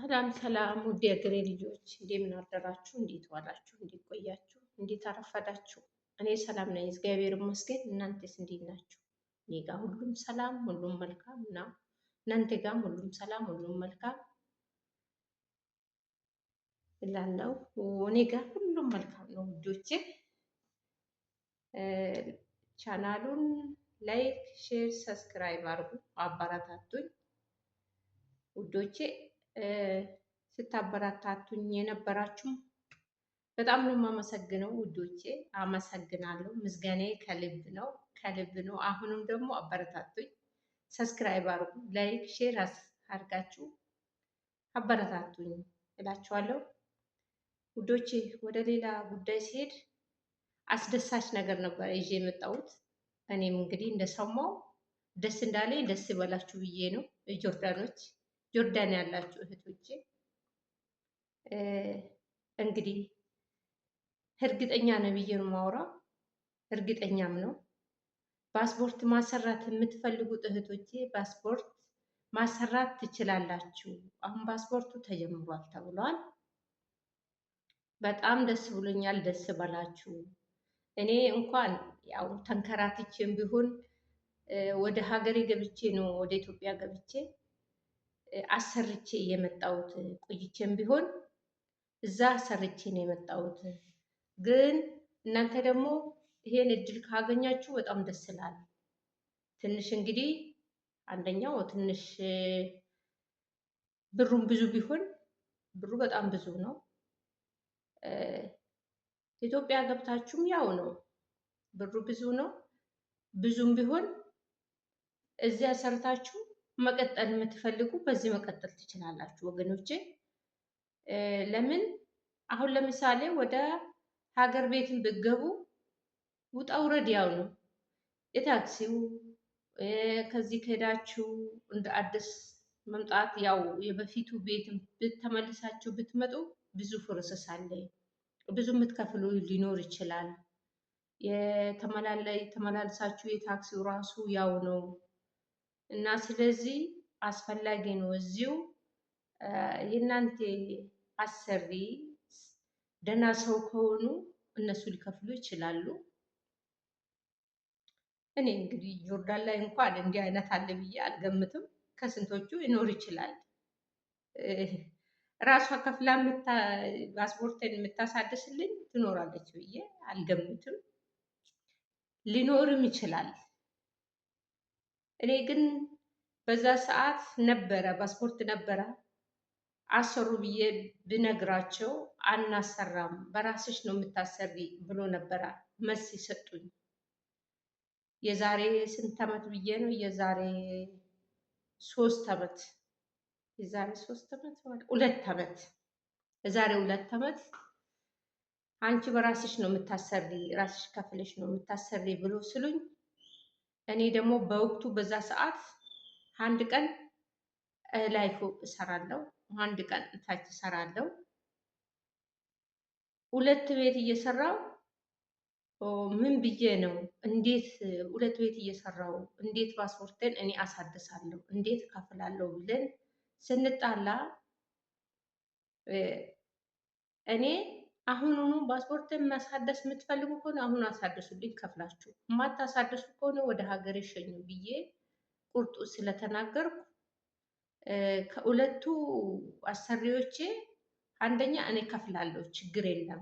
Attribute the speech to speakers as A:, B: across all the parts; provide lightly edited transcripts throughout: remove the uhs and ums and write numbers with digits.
A: ሰላም ሰላም ውድ የሀገሬ ልጆች እንደምን አደራችሁ? እንዴት ዋላችሁ? እንዴት ቆያችሁ? እንዴት አረፈዳችሁ? እኔ ሰላም ነኝ፣ እግዚአብሔር ይመስገን። እናንተስ እንዴት ናችሁ? እኔ ጋር ሁሉም ሰላም፣ ሁሉም መልካም ነው። እናንተ ጋርም ሁሉም ሰላም፣ ሁሉም መልካም እላለሁ። እኔ ጋር ሁሉም መልካም ነው ውዶቼ። ቻናሉን ላይክ፣ ሼር፣ ሰብስክራይብ አድርጉ፣ አበረታቱኝ ውዶቼ። ስታበረታቱኝ የነበራችሁ በጣም ነው የማመሰግነው ውዶቼ። አመሰግናለሁ። ምስጋናዬ ከልብ ነው፣ ከልብ ነው። አሁንም ደግሞ አበረታቱኝ፣ ሰብስክራይብ አድርጉ፣ ላይክ ሼር አድርጋችሁ አበረታቱኝ እላችኋለሁ ውዶቼ። ወደ ሌላ ጉዳይ ሲሄድ አስደሳች ነገር ነበር ይዤ የመጣሁት። እኔም እንግዲህ እንደሰማው ደስ እንዳለኝ ደስ ይበላችሁ ብዬ ነው። ጆርዳኖች፣ ጆርዳን ያላችሁ እህቶቼ እንግዲህ እርግጠኛ ነው ብዬ ነው የማወራው። እርግጠኛም ነው። ፓስፖርት ማሰራት የምትፈልጉት እህቶቼ ፓስፖርት ማሰራት ትችላላችሁ። አሁን ፓስፖርቱ ተጀምሯል ተብሏል። በጣም ደስ ብሎኛል። ደስ በላችሁ። እኔ እንኳን ያው ተንከራትቼም ቢሆን ወደ ሀገሬ ገብቼ ነው ወደ ኢትዮጵያ ገብቼ አሰርቼ የመጣሁት። ቆይቼም ቢሆን እዛ አሰርቼ ነው የመጣሁት። ግን እናንተ ደግሞ ይሄን እድል ካገኛችሁ በጣም ደስ ይላል። ትንሽ እንግዲህ አንደኛው ትንሽ ብሩም ብዙ ቢሆን ብሩ በጣም ብዙ ነው። ኢትዮጵያ ገብታችሁም ያው ነው፣ ብሩ ብዙ ነው። ብዙም ቢሆን እዚያ ሰርታችሁ መቀጠል የምትፈልጉ በዚህ መቀጠል ትችላላችሁ ወገኖቼ። ለምን አሁን ለምሳሌ ወደ ሀገር ቤትን ብትገቡ ውጣ ውረድ ያው ነው። የታክሲው ከዚህ ከሄዳችሁ እንደ አዲስ መምጣት ያው የበፊቱ ቤትን ብትመልሳችሁ ብትመጡ ብዙ ፕሮሰስ አለ። ብዙ የምትከፍሉ ሊኖር ይችላል። የተመላልሳችሁ የታክሲው ራሱ ያው ነው እና ስለዚህ አስፈላጊ ነው እዚሁ የእናንተ አሰሪ ደህና ሰው ከሆኑ እነሱ ሊከፍሉ ይችላሉ። እኔ እንግዲህ ጆርዳን ላይ እንኳን እንዲህ አይነት አለ ብዬ አልገምትም። ከስንቶቹ ይኖር ይችላል። ራሷ ከፍላ ፓስፖርትን የምታሳድስልኝ ትኖራለች ብዬ አልገምትም። ሊኖርም ይችላል። እኔ ግን በዛ ሰዓት ነበረ ፓስፖርት ነበረ አሰሩ ብዬ ብነግራቸው አናሰራም በራስሽ ነው የምታሰሪ ብሎ ነበረ መልስ ሰጡኝ። የዛሬ ስንት ዓመት ብዬ ነው? የዛሬ 3 ዓመት፣ የዛሬ 3 ዓመት ማለት 2 ዓመት፣ የዛሬ 2 ዓመት አንቺ በራስሽ ነው የምታሰሪ፣ ራስሽ ከፍለሽ ነው የምታሰሪ ብሎ ስሉኝ፣ እኔ ደግሞ በወቅቱ በዛ ሰዓት አንድ ቀን ላይ ፎቅ እሰራለሁ፣ አንድ ቀን ታች እሰራለሁ። 2 ቤት እየሰራው ምን ብዬ ነው እንዴት 2 ቤት እየሰራው እንዴት ፓስፖርትን እኔ አሳድሳለሁ እንዴት እከፍላለሁ ብለን ስንጣላ እኔ አሁኑኑ ፓስፖርትን ማሳደስ የምትፈልጉ ከሆነ አሁን አሳድሱልኝ ከፍላችሁ፣ የማታሳድሱ ከሆነ ወደ ሀገር ይሸኙ ብዬ ቁርጡ ስለተናገርኩ ከሁለቱ አሰሪዎቼ አንደኛ እኔ ከፍላለሁ ችግር የለም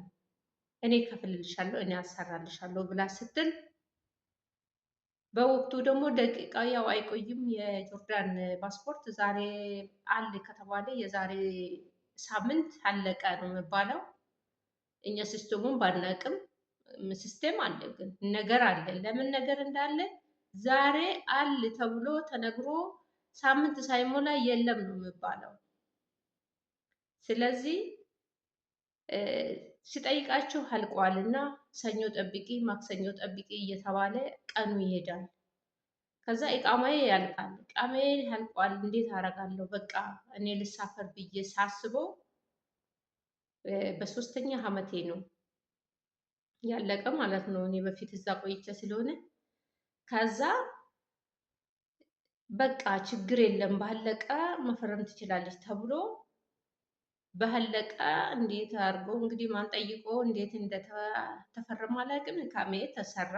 A: እኔ ከፍልልሻለሁ እኔ አሰራልሻለሁ ብላ ስትል፣ በወቅቱ ደግሞ ደቂቃ ያው አይቆይም የጆርዳን ፓስፖርት ዛሬ አለ ከተባለ የዛሬ ሳምንት አለቀ ነው የሚባለው። እኛ ሲስተሙን ባናቅም ሲስተም አለ፣ ግን ነገር አለ። ለምን ነገር እንዳለ ዛሬ አለ ተብሎ ተነግሮ ሳምንት ሳይሞላ የለም ነው የሚባለው። ስለዚህ ሲጠይቃቸው አልቋልና ሰኞ ጠብቂ፣ ማክሰኞ ጠብቂ እየተባለ ቀኑ ይሄዳል። ከዛ ኢቃማዬ ያልቃል። ኢቃማዬ ያልቋል፣ እንዴት አደርጋለሁ? በቃ እኔ ልሳፈር ብዬ ሳስበው በ3ኛ ዓመቴ ነው ያለቀ ማለት ነው። እኔ በፊት እዛ ቆይቼ ስለሆነ ከዛ በቃ ችግር የለም ባለቀ መፈረም ትችላለች ተብሎ በህለቀ እንዴት አድርገው እንግዲህ ማን ጠይቆ እንዴት እንደተፈረመ አላውቅም። ኢቃሜ ተሰራ።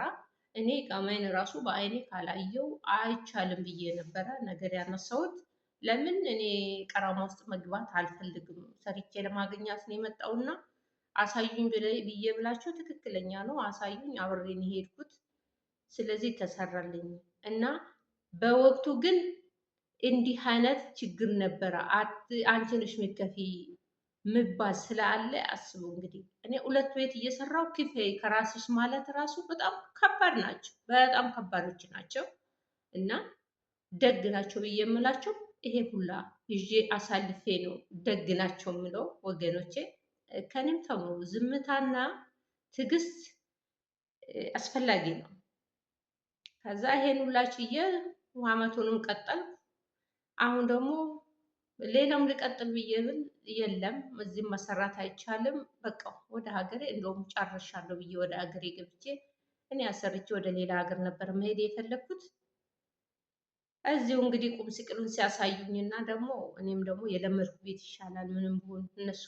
A: እኔ ኢቃሜን ራሱ በአይኔ ካላየው አይቻልም ብዬ ነበረ ነገር ያነሳሁት። ለምን እኔ ቀራማ ውስጥ መግባት አልፈልግም። ሰርቼ ለማግኘት ነው የመጣውና አሳዩኝ ብዬ ብላችሁ ትክክለኛ ነው አሳዩኝ፣ አብሬን የሄድኩት። ስለዚህ ተሰራልኝ እና በወቅቱ ግን እንዲህ አይነት ችግር ነበረ። አንቺ ነሽ የምትከፊ ምባል ስላለ አስቡ እንግዲህ እኔ ሁለት ቤት እየሰራው ክፈይ ከራስሽ ማለት ራሱ በጣም ከባድ ናቸው፣ በጣም ከባዶች ናቸው። እና ደግ ናቸው ብዬ የምላቸው ይሄ ሁላ ይዤ አሳልፌ ነው ደግ ናቸው የምለው ወገኖቼ። ከኔም ተምሩ። ዝምታና ትዕግስት አስፈላጊ ነው። ከዛ ይሄን ሁላ ችዬ አመቱንም ቀጠል። አሁን ደግሞ ሌላም ልቀጥል ብዬ ብል የለም እዚህም መሰራት አይቻልም። በቃ ወደ ሀገሬ እንደውም ጨርሻለሁ ብዬ ወደ ሀገሬ ገብቼ እኔ አሰርቼ ወደ ሌላ ሀገር ነበር መሄድ የፈለግኩት። እዚሁ እንግዲህ ቁም ስቅሉን ሲያሳዩኝና ደግሞ እኔም ደግሞ የለመድኩ ቤት ይሻላል ምንም ቢሆን እነሱ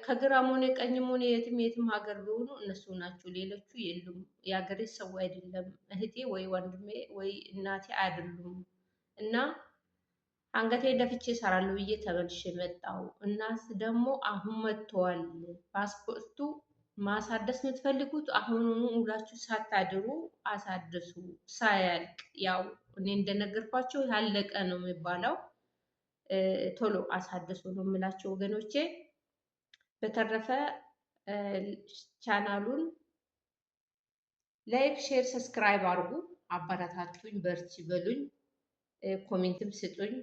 A: ከግራም ሆነ ቀኝም ሆነ የትም የትም ሀገር ቢሆኑ እነሱ ናቸው፣ ሌሎቹ የሉም። የሀገሬ ሰው አይደለም እህቴ ወይ ወንድሜ ወይ እናቴ አይደሉም። እና አንገቴ ደፍቼ እሰራለሁ ብዬ ተመልሼ መጣሁ። እናት ደግሞ አሁን መጥተዋል። ፓስፖርቱ ማሳደስ የምትፈልጉት አሁኑኑ ውላችሁ ሳታድሩ አሳድሱ ሳያልቅ። ያው እኔ እንደነገርኳቸው ያለቀ ነው የሚባለው። ቶሎ አሳድሱ ነው የምላቸው ወገኖቼ። በተረፈ ቻናሉን ላይክ፣ ሼር፣ ሰብስክራይብ አድርጉ። አበረታቱኝ፣ በርቺ በሉኝ፣ ኮሜንትም ስጡኝ።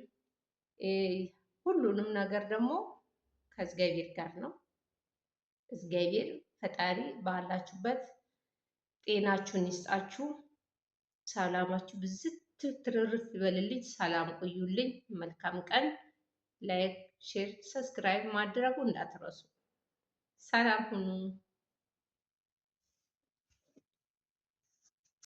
A: ሁሉንም ነገር ደግሞ ከእግዚአብሔር ጋር ነው። እግዚአብሔር ፈጣሪ ባላችሁበት ጤናችሁን ይስጣችሁ። ሰላማችሁ ብዝት ትርርፍ ይበልልኝ። ሰላም ቆዩልኝ። መልካም ቀን። ላይክ፣ ሼር፣ ሰብስክራይብ ማድረጉ እንዳትረሱ። ሰላም ሁኑ።